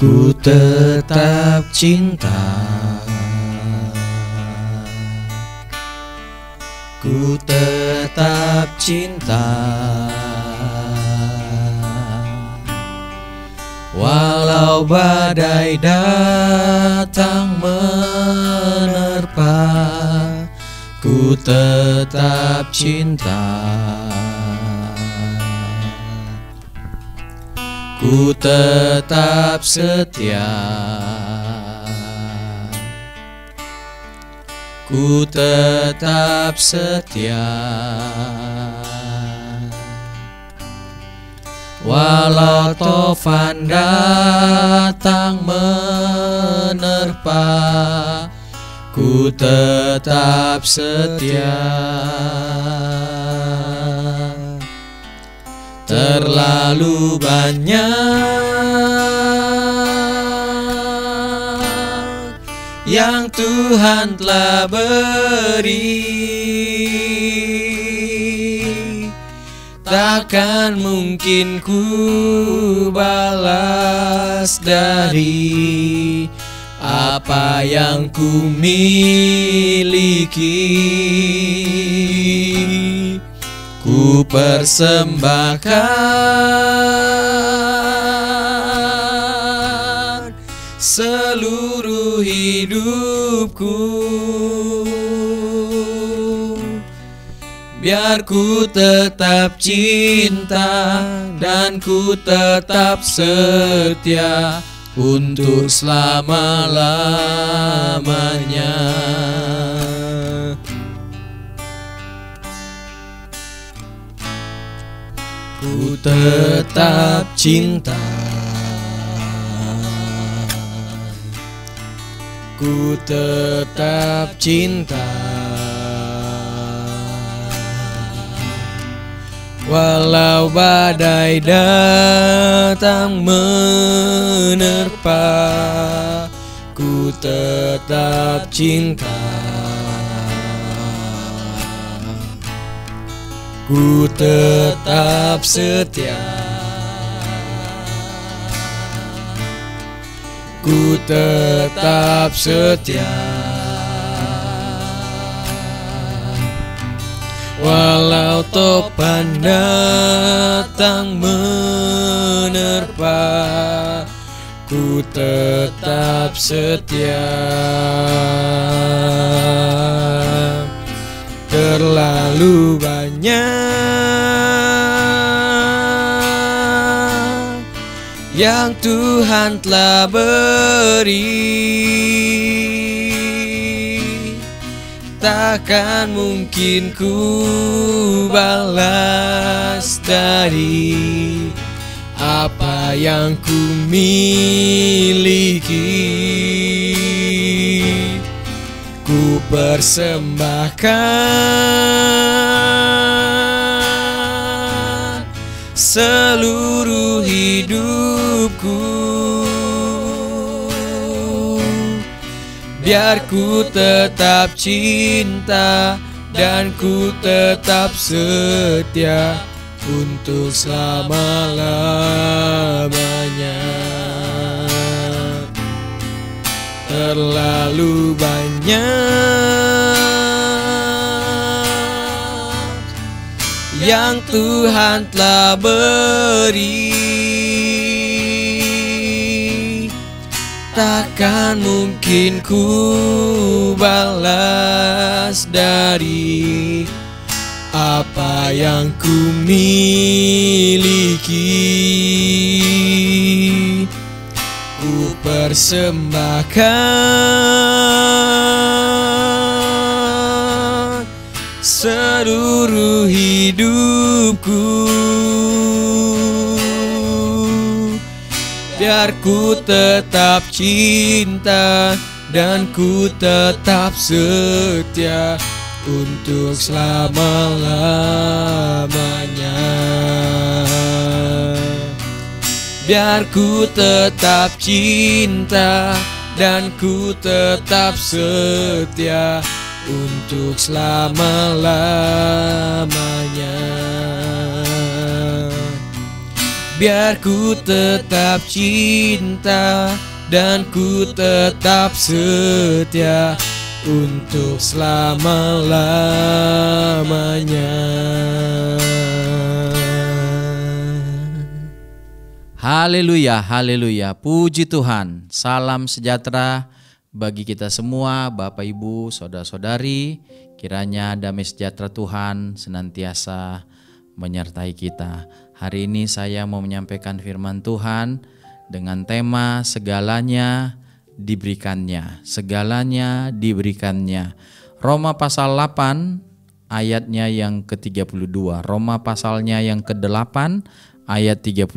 Ku tetap cinta, ku tetap cinta, walau badai datang menerpa. Ku tetap cinta, ku tetap setia, ku tetap setia, walau tofan datang menerpa. Ku tetap setia. Terlalu banyak yang Tuhan telah beri, takkan mungkin ku balas dari apa yang ku miliki. Ku persembahkan seluruh hidupku, biar ku tetap cinta dan ku tetap setia untuk selama-lamanya. Ku tetap cinta, ku tetap cinta, walau badai datang menerpa. Ku tetap cinta, ku tetap setia, ku tetap setia, walau topan datang menerpa. Ku tetap setia. Terlalu banyak yang Tuhan telah beri, takkan mungkin ku balas dari apa yang ku miliki. Ku persembahkan seluruh hidupku, biar ku tetap cinta dan ku tetap setia untuk selama-lamanya. Terlalu banyak yang Tuhan telah beri, takkan mungkin ku balas dari apa yang ku miliki. Ku persembahkan seluruh hidupku, biar ku tetap cinta dan ku tetap setia untuk selama-lamanya. Biar ku tetap cinta dan ku tetap setia untuk selama-lamanya. biar ku tetap cinta dan ku tetap setia untuk selama-lamanya. Haleluya, haleluya, puji Tuhan. Salam sejahtera bagi kita semua, Bapak Ibu, Saudara-saudari. Kiranya damai sejahtera Tuhan senantiasa menyertai kita. Hari ini saya mau menyampaikan firman Tuhan dengan tema segalanya diberikannya. Segalanya diberikannya. Roma pasal 8 ayatnya yang ke-32. Roma pasalnya yang ke-8 ayat 32.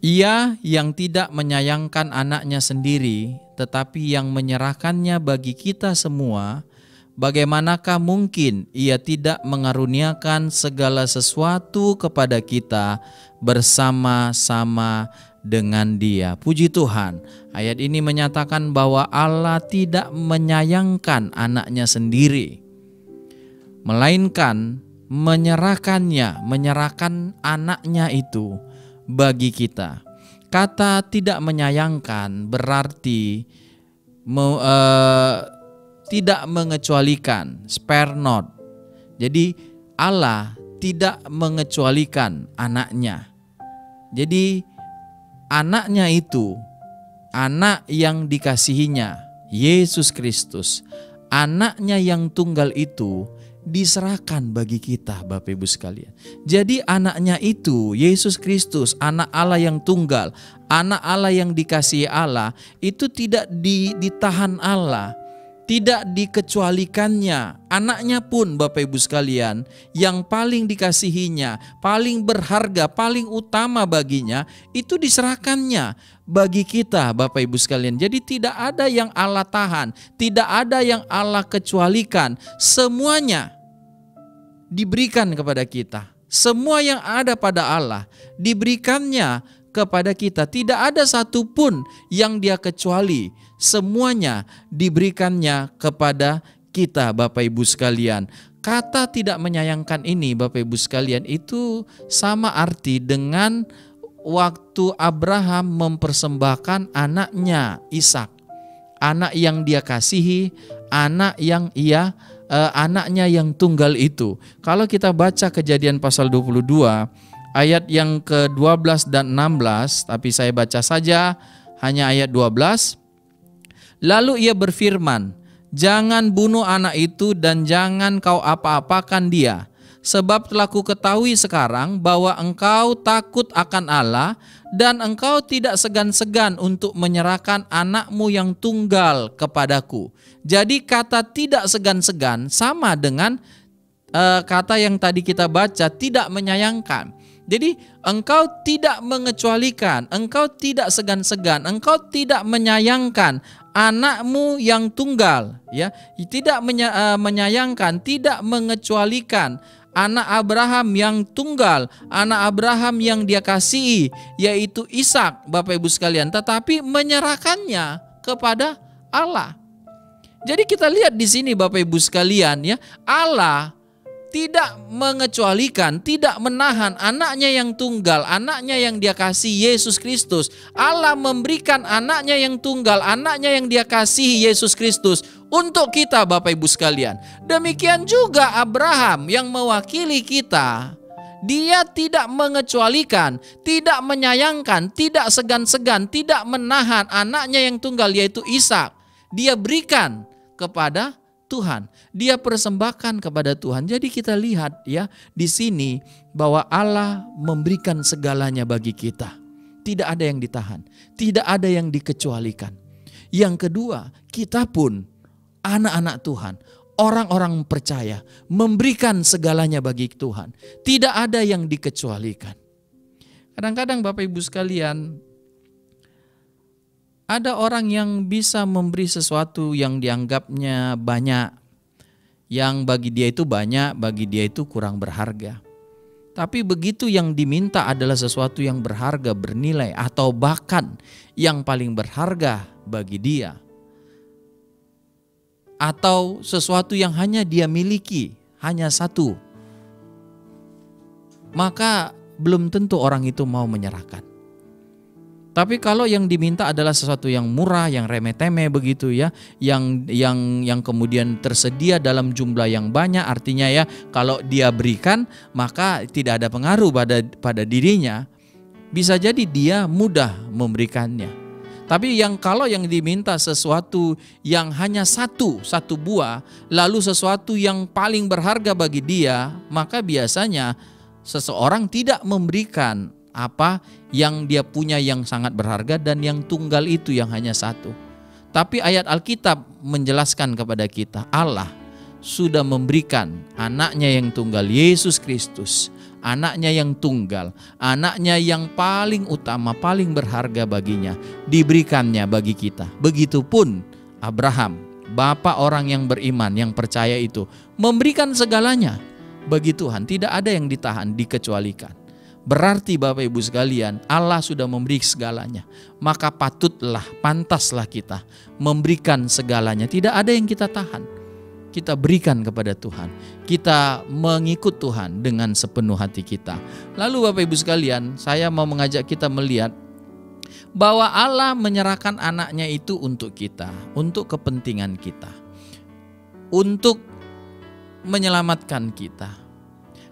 Ia yang tidak menyayangkan anaknya sendiri, tetapi yang menyerahkannya bagi kita semua, bagaimanakah mungkin ia tidak mengaruniakan segala sesuatu kepada kita bersama-sama dengan Dia? Puji Tuhan, ayat ini menyatakan bahwa Allah tidak menyayangkan anaknya sendiri, melainkan menyerahkan anaknya itu bagi kita. Kata tidak menyayangkan berarti tidak mengecualikan, spare not. Jadi Allah tidak mengecualikan anaknya. Jadi anaknya itu, anak yang dikasihinya, Yesus Kristus, anaknya yang tunggal itu diserahkan bagi kita, Bapak Ibu sekalian. Jadi anaknya itu, Yesus Kristus, anak Allah yang tunggal, anak Allah yang dikasihi Allah, itu tidak ditahan Allah, tidak dikecualikannya. Anaknya pun, Bapak Ibu sekalian, yang paling dikasihinya, paling berharga, paling utama baginya, itu diserahkannya bagi kita, Bapak Ibu sekalian. Jadi tidak ada yang Allah tahan, tidak ada yang Allah kecualikan. Semuanya diberikan kepada kita. Semua yang ada pada Allah diberikannya kepada kita. Tidak ada satupun yang Dia kecuali. Semuanya diberikannya kepada kita, Bapak Ibu sekalian. Kata tidak menyayangkan ini, Bapak Ibu sekalian, itu sama arti dengan waktu Abraham mempersembahkan anaknya Ishak, anak yang dia kasihi, anak yang anaknya yang tunggal itu. Kalau kita baca Kejadian pasal 22 ayat yang ke-12 dan 16, tapi saya baca saja hanya ayat 12. Lalu ia berfirman, jangan bunuh anak itu dan jangan kau apa-apakan dia. Sebab telah ku ketahui sekarang bahwa engkau takut akan Allah dan engkau tidak segan-segan untuk menyerahkan anakmu yang tunggal kepadaku. Jadi kata tidak segan-segan sama dengan kata yang tadi kita baca, tidak menyayangkan. Jadi engkau tidak mengecualikan, engkau tidak segan-segan, engkau tidak menyayangkan anakmu yang tunggal, ya, tidak menyayangkan, tidak mengecualikan anak Abraham yang tunggal, anak Abraham yang dia kasihi, yaitu Ishak, Bapak Ibu sekalian, tetapi menyerahkannya kepada Allah. Jadi kita lihat di sini, Bapak Ibu sekalian, ya, Allah tidak mengecualikan, tidak menahan anaknya yang tunggal, anaknya yang dia kasih, Yesus Kristus. Allah memberikan anaknya yang tunggal, anaknya yang dia kasih, Yesus Kristus, untuk kita, Bapak Ibu sekalian. Demikian juga Abraham yang mewakili kita. Dia tidak mengecualikan, tidak menyayangkan, tidak segan-segan, tidak menahan anaknya yang tunggal, yaitu Ishak. Dia berikan kepada Tuhan, dia persembahkan kepada Tuhan. Jadi kita lihat, ya, di sini bahwa Allah memberikan segalanya bagi kita. Tidak ada yang ditahan, tidak ada yang dikecualikan. Yang kedua, kita pun anak-anak Tuhan, orang-orang percaya, memberikan segalanya bagi Tuhan. Tidak ada yang dikecualikan. Kadang-kadang Bapak Ibu sekalian, ada orang yang bisa memberi sesuatu yang dianggapnya banyak, yang bagi dia itu banyak, bagi dia itu kurang berharga. Tapi begitu yang diminta adalah sesuatu yang berharga, bernilai, atau bahkan yang paling berharga bagi dia, atau sesuatu yang hanya dia miliki, hanya satu, maka belum tentu orang itu mau menyerahkan. Tapi kalau yang diminta adalah sesuatu yang murah, yang remeh-temeh begitu ya, yang kemudian tersedia dalam jumlah yang banyak, artinya ya kalau dia berikan maka tidak ada pengaruh pada dirinya, bisa jadi dia mudah memberikannya. Tapi kalau yang diminta sesuatu yang hanya satu buah, lalu sesuatu yang paling berharga bagi dia, maka biasanya seseorang tidak memberikan apa yang dia punya yang sangat berharga dan yang tunggal itu yang hanya satu. Tapi ayat Alkitab menjelaskan kepada kita, Allah sudah memberikan anaknya yang tunggal, Yesus Kristus, anaknya yang tunggal, anaknya yang paling utama, paling berharga baginya, diberikannya bagi kita. Begitupun Abraham, bapa orang yang beriman, yang percaya itu, memberikan segalanya bagi Tuhan. Tidak ada yang ditahan, dikecualikan. Berarti Bapak Ibu sekalian, Allah sudah memberi segalanya. Maka pantaslah kita memberikan segalanya. Tidak ada yang kita tahan. Kita berikan kepada Tuhan. Kita mengikut Tuhan dengan sepenuh hati kita. Lalu Bapak Ibu sekalian, saya mau mengajak kita melihat bahwa Allah menyerahkan anaknya itu untuk kita, untuk kepentingan kita, untuk menyelamatkan kita.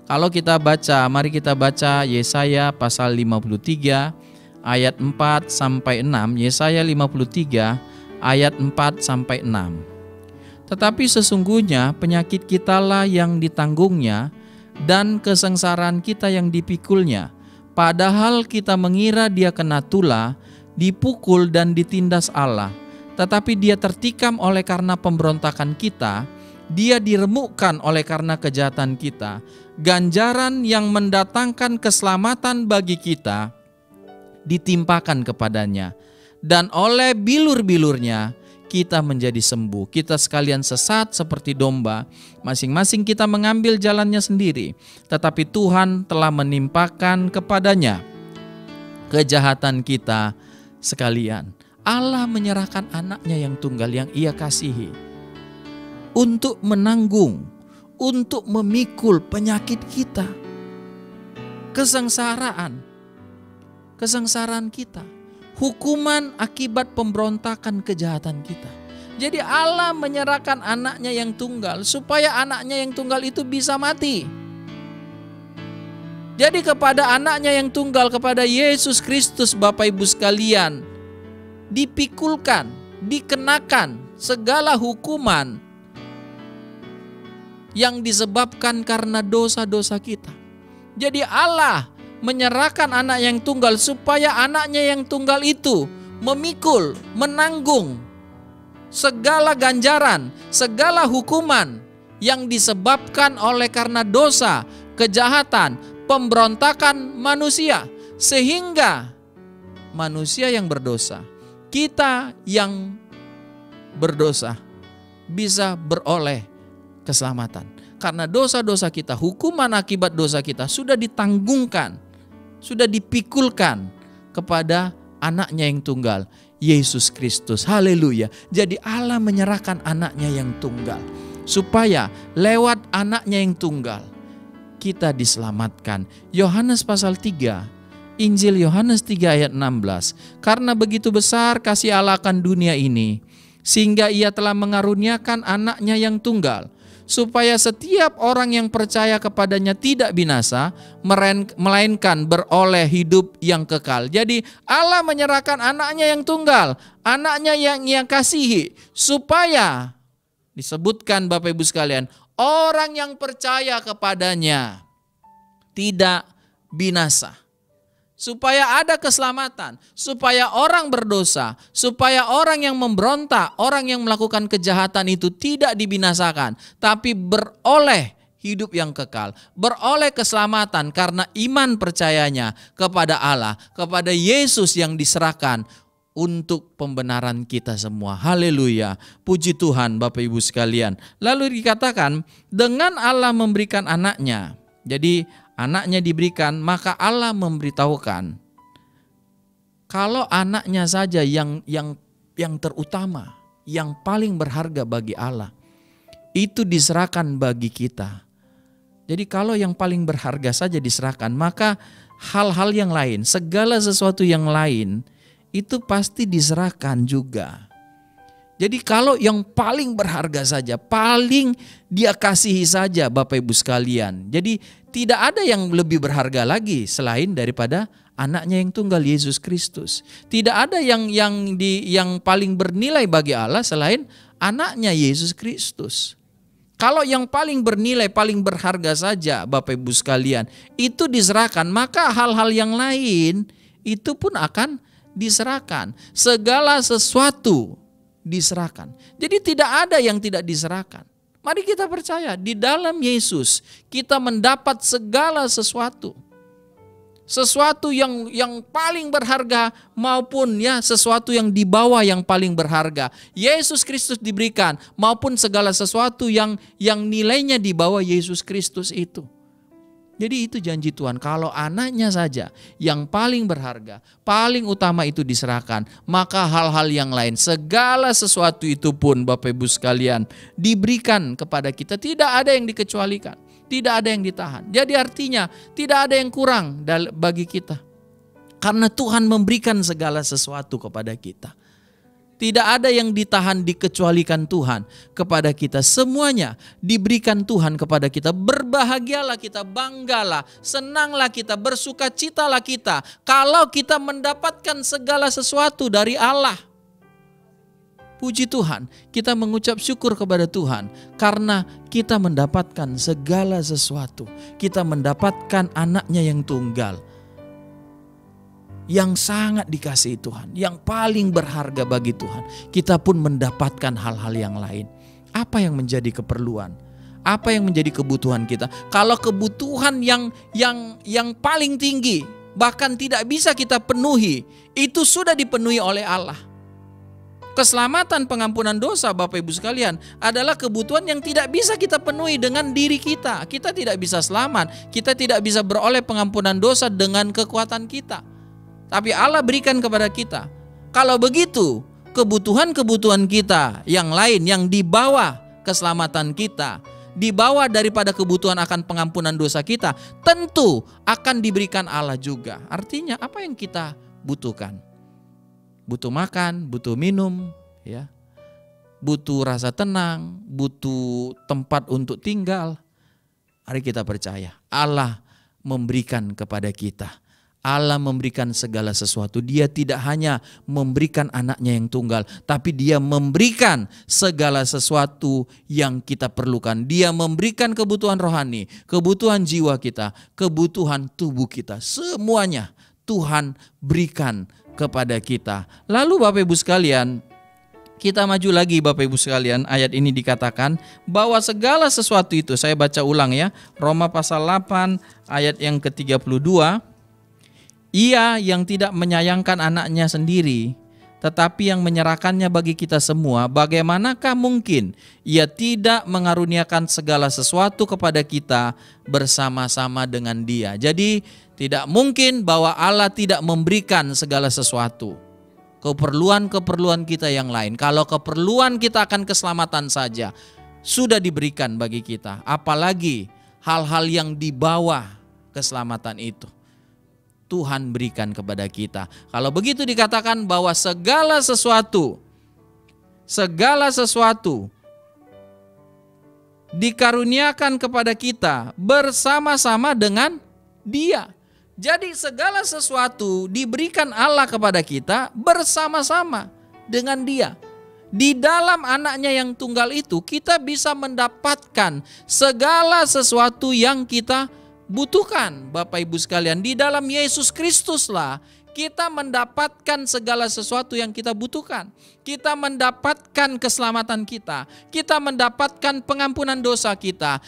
Kalau kita baca, mari kita baca Yesaya pasal 53 ayat 4 sampai 6. Yesaya 53 ayat 4 sampai 6. Tetapi sesungguhnya penyakit kitalah yang ditanggungnya dan kesengsaraan kita yang dipikulnya. Padahal kita mengira dia kena tulah, dipukul dan ditindas Allah. Tetapi dia tertikam oleh karena pemberontakan kita, dia diremukkan oleh karena kejahatan kita. Ganjaran yang mendatangkan keselamatan bagi kita ditimpakan kepadanya, dan oleh bilur-bilurnya kita menjadi sembuh. Kita sekalian sesat seperti domba, masing-masing kita mengambil jalannya sendiri, tetapi Tuhan telah menimpakan kepadanya kejahatan kita sekalian. Allah menyerahkan anaknya yang tunggal yang Ia kasihi untuk menanggung, untuk memikul penyakit kita, kesengsaraan kita, hukuman akibat pemberontakan kejahatan kita. Jadi Allah menyerahkan anaknya yang tunggal supaya anaknya yang tunggal itu bisa mati. Jadi kepada anaknya yang tunggal, kepada Yesus Kristus, Bapak Ibu sekalian, dipikulkan, dikenakan segala hukuman yang disebabkan karena dosa-dosa kita. Jadi Allah menyerahkan anak yang tunggal supaya anaknya yang tunggal itu memikul, menanggung segala ganjaran, segala hukuman yang disebabkan oleh karena dosa, kejahatan, pemberontakan manusia. Sehingga manusia yang berdosa, kita yang berdosa, bisa beroleh keselamatan. Karena dosa-dosa kita, hukuman akibat dosa kita sudah ditanggungkan, sudah dipikulkan kepada anaknya yang tunggal, Yesus Kristus. Haleluya. Jadi Allah menyerahkan anaknya yang tunggal supaya lewat anaknya yang tunggal kita diselamatkan. Yohanes pasal 3, Injil Yohanes 3 ayat 16. Karena begitu besar kasih Allah akan dunia ini, sehingga Ia telah mengaruniakan anaknya yang tunggal, supaya setiap orang yang percaya kepadanya tidak binasa, melainkan beroleh hidup yang kekal. Jadi Allah menyerahkan anaknya yang tunggal, anaknya yang Ia kasihi, supaya disebutkan Bapak Ibu sekalian, orang yang percaya kepadanya tidak binasa. Supaya ada keselamatan, supaya orang berdosa, supaya orang yang memberontak, orang yang melakukan kejahatan itu tidak dibinasakan, tapi beroleh hidup yang kekal, beroleh keselamatan karena iman percayanya kepada Allah, kepada Yesus yang diserahkan untuk pembenaran kita semua. Haleluya, puji Tuhan Bapak Ibu sekalian. Lalu dikatakan dengan Allah memberikan anaknya. Jadi anaknya diberikan, maka Allah memberitahukan kalau anaknya saja yang terutama, yang paling berharga bagi Allah, itu diserahkan bagi kita. Jadi kalau yang paling berharga saja diserahkan, maka hal-hal yang lain, segala sesuatu yang lain itu pasti diserahkan juga. Jadi kalau yang paling berharga saja, paling dia kasihi saja Bapak Ibu sekalian. Jadi tidak ada yang lebih berharga lagi selain daripada anaknya yang tunggal Yesus Kristus. Tidak ada yang paling bernilai bagi Allah selain anaknya Yesus Kristus. Kalau yang paling bernilai, paling berharga saja Bapak Ibu sekalian itu diserahkan, maka hal-hal yang lain itu pun akan diserahkan. Segala sesuatu diserahkan. Jadi tidak ada yang tidak diserahkan. Mari kita percaya di dalam Yesus kita mendapat segala sesuatu. Sesuatu yang paling berharga maupun sesuatu yang di bawah yang paling berharga. Yesus Kristus diberikan maupun segala sesuatu yang nilainya di bawah Yesus Kristus itu. Jadi itu janji Tuhan, kalau anaknya saja yang paling berharga, paling utama itu diserahkan, maka hal-hal yang lain, segala sesuatu itu pun Bapak Ibu sekalian diberikan kepada kita. Tidak ada yang dikecualikan, tidak ada yang ditahan. Jadi artinya tidak ada yang kurang bagi kita. Karena Tuhan memberikan segala sesuatu kepada kita. Tidak ada yang ditahan, dikecualikan Tuhan kepada kita. Semuanya diberikan Tuhan kepada kita. Berbahagialah kita, banggalah, senanglah kita, bersukacitalah kita kalau kita mendapatkan segala sesuatu dari Allah. Puji Tuhan, kita mengucap syukur kepada Tuhan karena kita mendapatkan segala sesuatu. Kita mendapatkan anaknya yang tunggal, yang sangat dikasihi Tuhan, yang paling berharga bagi Tuhan. Kita pun mendapatkan hal-hal yang lain. Apa yang menjadi keperluan? Apa yang menjadi kebutuhan kita? Kalau kebutuhan yang paling tinggi bahkan tidak bisa kita penuhi, itu sudah dipenuhi oleh Allah. Keselamatan, pengampunan dosa Bapak Ibu sekalian adalah kebutuhan yang tidak bisa kita penuhi dengan diri kita. Kita tidak bisa selamat, kita tidak bisa beroleh pengampunan dosa dengan kekuatan kita. Tapi Allah berikan kepada kita. Kalau begitu, kebutuhan-kebutuhan kita yang lain yang di bawah keselamatan kita, di bawah daripada kebutuhan akan pengampunan dosa kita, tentu akan diberikan Allah juga. Artinya apa yang kita butuhkan? Butuh makan, butuh minum, butuh rasa tenang, butuh tempat untuk tinggal. Mari kita percaya, Allah memberikan kepada kita. Allah memberikan segala sesuatu. Dia tidak hanya memberikan anaknya yang tunggal, tapi dia memberikan segala sesuatu yang kita perlukan. Dia memberikan kebutuhan rohani, kebutuhan jiwa kita, kebutuhan tubuh kita. Semuanya Tuhan berikan kepada kita. Lalu Bapak Ibu sekalian, kita maju lagi Bapak Ibu sekalian. Ayat ini dikatakan bahwa segala sesuatu itu, saya baca ulang Roma pasal 8 ayat yang ke-32. Ia yang tidak menyayangkan anaknya sendiri, tetapi yang menyerahkannya bagi kita semua, bagaimanakah mungkin ia tidak mengaruniakan segala sesuatu kepada kita bersama-sama dengan Dia. Jadi tidak mungkin bahwa Allah tidak memberikan segala sesuatu. Keperluan-keperluan kita yang lain, kalau keperluan kita akan keselamatan saja sudah diberikan bagi kita, apalagi hal-hal yang di bawah keselamatan itu Tuhan berikan kepada kita. Kalau begitu dikatakan bahwa segala sesuatu dikaruniakan kepada kita bersama-sama dengan Dia. Jadi segala sesuatu diberikan Allah kepada kita bersama-sama dengan Dia. Di dalam anaknya yang tunggal itu kita bisa mendapatkan segala sesuatu yang kita butuhkan. Bapak Ibu sekalian, di dalam Yesus Kristuslah kita mendapatkan segala sesuatu yang kita butuhkan. Kita mendapatkan keselamatan kita, kita mendapatkan pengampunan dosa kita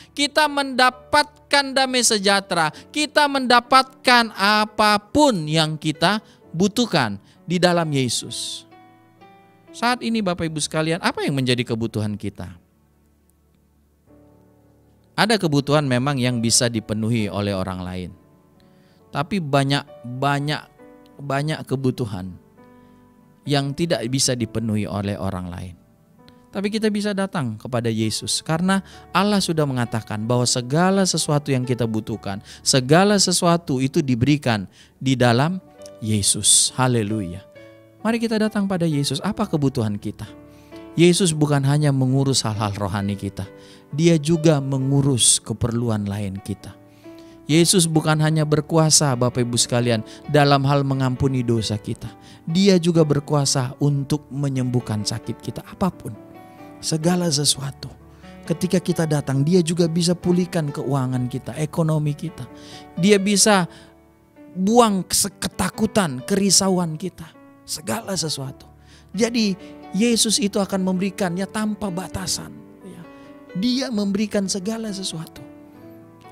mendapatkan damai sejahtera, kita mendapatkan apapun yang kita butuhkan di dalam Yesus. Saat ini Bapak Ibu sekalian, apa yang menjadi kebutuhan kita? Ada kebutuhan memang yang bisa dipenuhi oleh orang lain. Tapi banyak kebutuhan yang tidak bisa dipenuhi oleh orang lain. Tapi kita bisa datang kepada Yesus karena Allah sudah mengatakan bahwa segala sesuatu yang kita butuhkan, segala sesuatu itu diberikan di dalam Yesus. Haleluya. Mari kita datang pada Yesus. Apa kebutuhan kita? Yesus bukan hanya mengurus hal-hal rohani kita, Dia juga mengurus keperluan lain kita. Yesus bukan hanya berkuasa, Bapak Ibu sekalian, dalam hal mengampuni dosa kita. Dia juga berkuasa untuk menyembuhkan sakit kita apapun. Segala sesuatu. Ketika kita datang, Dia juga bisa pulihkan keuangan kita, ekonomi kita. Dia bisa buang ketakutan, kerisauan kita. Segala sesuatu. Jadi Yesus itu akan memberikannya tanpa batasan. Dia memberikan segala sesuatu.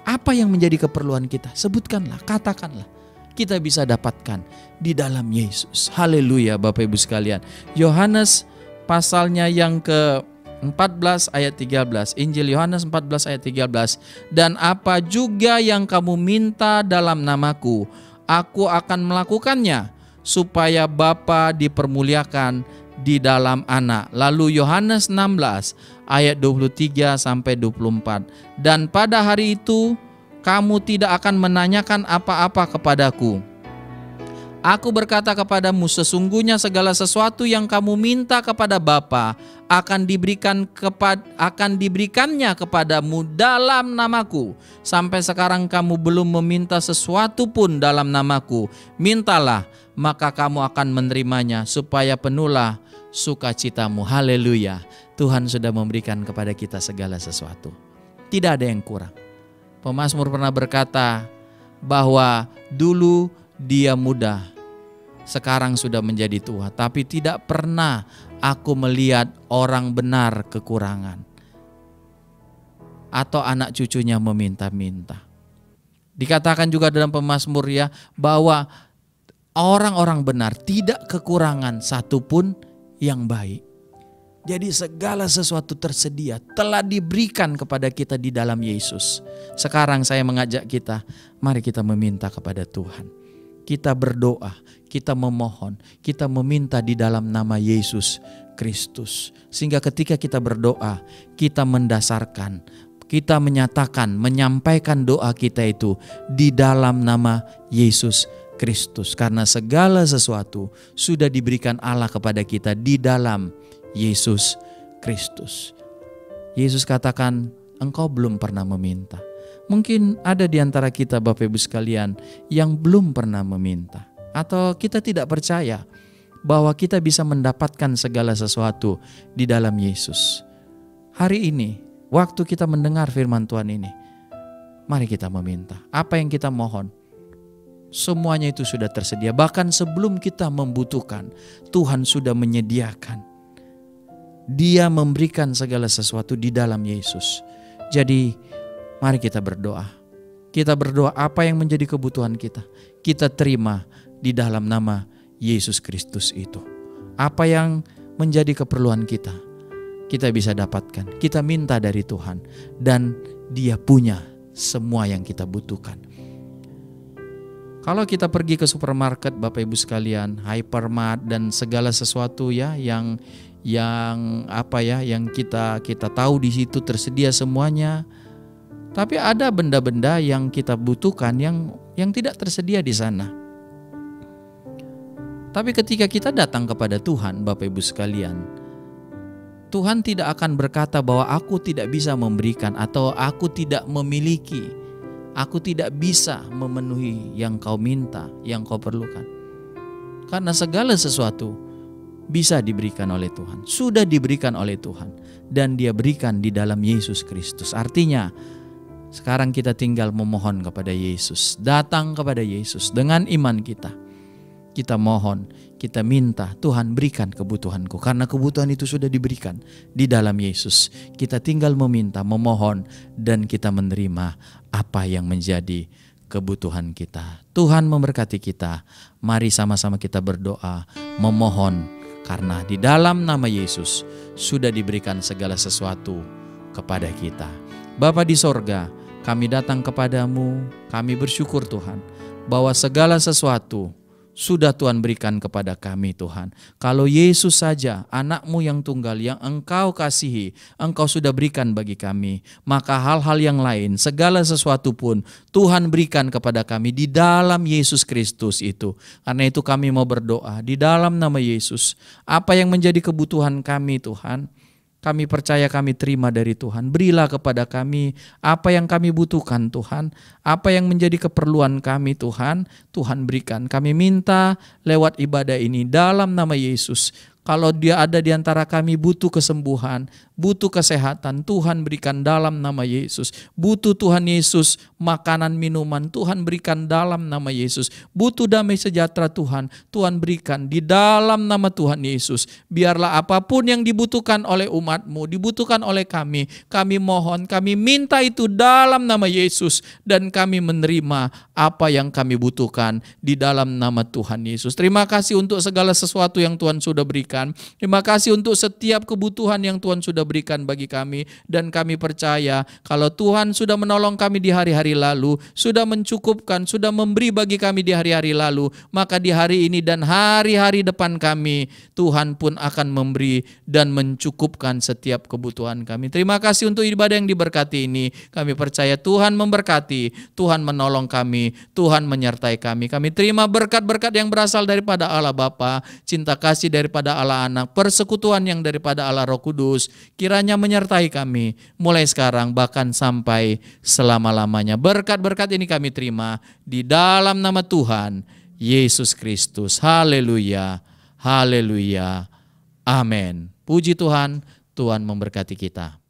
Apa yang menjadi keperluan kita? Sebutkanlah, katakanlah. Kita bisa dapatkan di dalam Yesus. Haleluya Bapak Ibu sekalian. Yohanes pasalnya yang ke-14 ayat 13. Injil Yohanes 14 ayat 13. Dan apa juga yang kamu minta dalam namaku, aku akan melakukannya, supaya Bapa dipermuliakan di dalam Anak. Lalu Yohanes 16 ayat 23 sampai 24. Dan pada hari itu kamu tidak akan menanyakan apa-apa kepadaku. Aku berkata kepadamu, sesungguhnya segala sesuatu yang kamu minta kepada Bapa akan diberikannya kepadamu dalam namaku. Sampai sekarang kamu belum meminta sesuatu pun dalam namaku. Mintalah, maka kamu akan menerimanya, supaya penuhlah sukacitamu. Haleluya. Tuhan sudah memberikan kepada kita segala sesuatu. Tidak ada yang kurang. Pemazmur pernah berkata bahwa dulu dia muda, sekarang sudah menjadi tua, tapi tidak pernah aku melihat orang benar kekurangan atau anak cucunya meminta-minta. Dikatakan juga dalam pemazmur ya, bahwa orang-orang benar tidak kekurangan satupun yang baik. Jadi segala sesuatu tersedia, telah diberikan kepada kita di dalam Yesus. Sekarang saya mengajak kita, mari kita meminta kepada Tuhan. Kita berdoa, kita memohon, kita meminta di dalam nama Yesus Kristus. Sehingga ketika kita berdoa, kita mendasarkan, kita menyatakan, menyampaikan doa kita itu di dalam nama Yesus Kristus. Karena segala sesuatu sudah diberikan Allah kepada kita di dalam Yesus Kristus. Yesus katakan, engkau belum pernah meminta. Mungkin ada di antara kita Bapak Ibu sekalian yang belum pernah meminta. Atau kita tidak percaya bahwa kita bisa mendapatkan segala sesuatu di dalam Yesus. Hari ini, waktu kita mendengar firman Tuhan ini, mari kita meminta. Apa yang kita mohon, semuanya itu sudah tersedia. Bahkan sebelum kita membutuhkan, Tuhan sudah menyediakan. Dia memberikan segala sesuatu di dalam Yesus. Jadi mari kita berdoa. Kita berdoa apa yang menjadi kebutuhan kita, kita terima di dalam nama Yesus Kristus itu. Apa yang menjadi keperluan kita, kita bisa dapatkan. Kita minta dari Tuhan dan Dia punya semua yang kita butuhkan. Kalau kita pergi ke supermarket Bapak Ibu sekalian, hypermart dan segala sesuatu ya yang kita tahu di situ tersedia semuanya. Tapi ada benda-benda yang kita butuhkan yang tidak tersedia di sana. Tapi ketika kita datang kepada Tuhan, Bapak Ibu sekalian, Tuhan tidak akan berkata bahwa aku tidak bisa memberikan atau aku tidak memiliki, aku tidak bisa memenuhi yang kau minta, yang kau perlukan. Karena segala sesuatu bisa diberikan oleh Tuhan, sudah diberikan oleh Tuhan, dan Dia berikan di dalam Yesus Kristus. Artinya sekarang kita tinggal memohon kepada Yesus, datang kepada Yesus dengan iman kita. Kita mohon, kita minta, Tuhan berikan kebutuhanku, karena kebutuhan itu sudah diberikan di dalam Yesus. Kita tinggal meminta, memohon, dan kita menerima apa yang menjadi kebutuhan kita. Tuhan memberkati kita. Mari sama-sama kita berdoa, memohon, karena di dalam nama Yesus sudah diberikan segala sesuatu kepada kita. Bapa di sorga, kami datang kepadamu, kami bersyukur Tuhan, bahwa segala sesuatu sudah Tuhan berikan kepada kami Tuhan. Kalau Yesus saja, anak-Mu yang tunggal yang Engkau kasihi, Engkau sudah berikan bagi kami, maka hal-hal yang lain, segala sesuatu pun Tuhan berikan kepada kami di dalam Yesus Kristus itu. Karena itu kami mau berdoa di dalam nama Yesus. Apa yang menjadi kebutuhan kami Tuhan, kami percaya kami terima dari Tuhan. Berilah kepada kami apa yang kami butuhkan Tuhan. Apa yang menjadi keperluan kami Tuhan, Tuhan berikan. Kami minta lewat ibadah ini dalam nama Yesus. Kalau dia ada di antara kami butuh kesembuhan, butuh kesehatan, Tuhan berikan dalam nama Yesus. Butuh Tuhan Yesus makanan minuman, Tuhan berikan dalam nama Yesus. Butuh damai sejahtera Tuhan, Tuhan berikan di dalam nama Tuhan Yesus. Biarlah apapun yang dibutuhkan oleh umat-Mu, dibutuhkan oleh kami mohon, kami minta itu dalam nama Yesus. Dan kami menerima apa yang kami butuhkan di dalam nama Tuhan Yesus. Terima kasih untuk segala sesuatu yang Tuhan sudah berikan. Terima kasih untuk setiap kebutuhan yang Tuhan sudah berikan bagi kami. Dan kami percaya kalau Tuhan sudah menolong kami di hari-hari lalu, sudah mencukupkan, sudah memberi bagi kami di hari-hari lalu, maka di hari ini dan hari-hari depan kami, Tuhan pun akan memberi dan mencukupkan setiap kebutuhan kami. Terima kasih untuk ibadah yang diberkati ini. Kami percaya Tuhan memberkati, Tuhan menolong kami, Tuhan menyertai kami. Kami terima berkat-berkat yang berasal daripada Allah Bapa, cinta kasih daripada Allah Anak, persekutuan yang daripada Allah Roh Kudus, kiranya menyertai kami mulai sekarang bahkan sampai selama-lamanya. Berkat-berkat ini kami terima di dalam nama Tuhan Yesus Kristus. Haleluya, haleluya, amin. Puji Tuhan, Tuhan memberkati kita.